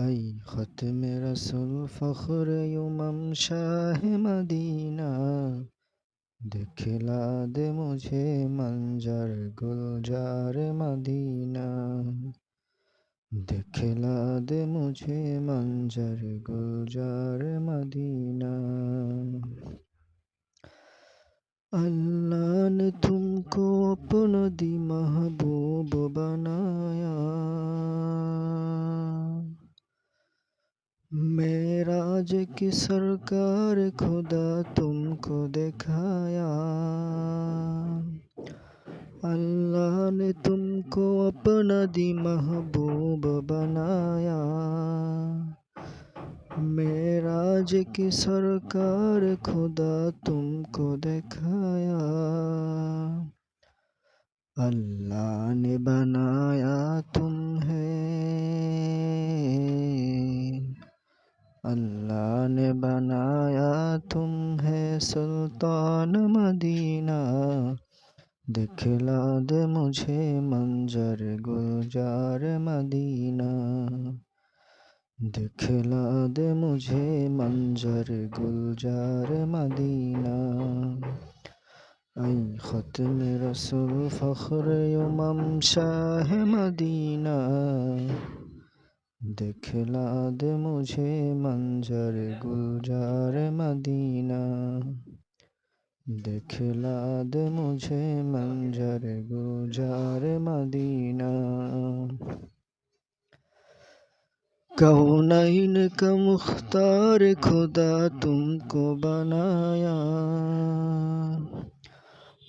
ای ختم رسول فخر شاہ مدینہ، دکھلا دے مجھے منظر گلزار مدینہ، دکھلا دے مجھے منظر گلزار مدینہ۔ اللہ نے تم کو اپنا دی محبوب بنایا، معراج کی سرکار خدا تم کو دکھایا۔ اللہ نے تم کو اپنا دی محبوب بنایا، معراج کی سرکار خدا تم کو دکھایا۔ اللہ نے بنایا تمہیں، اللہ نے بنایا تمہیں سلطان مدینہ، دکھلا دے مجھے منظر گلزار مدینہ، دکھلا دے مجھے منظر گلزار مدینہ۔ ای ختم رسول فخر شاہ مدینہ، دکھلا دے مجھے منظر گلزار مدینہ، دکھلا دے مجھے منظر گلزار مدینہ۔ کونین کا مختار خدا تم کو بنایا،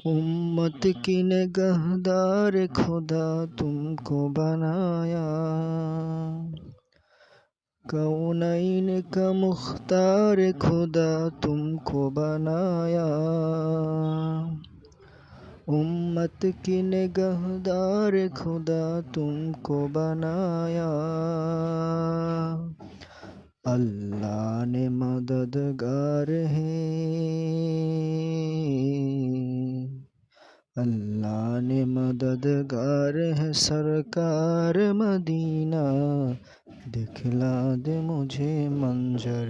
امت کی نگہدار خدا تم کو بنایا۔ کونین کا مختار خدا تم کو بنایا، امت کی نگہدار خدا تم کو بنایا۔ اللہ نے مددگار ہے، اللہ نے مددگار ہے سرکار مدینہ، دکھلا دے مجھے منظر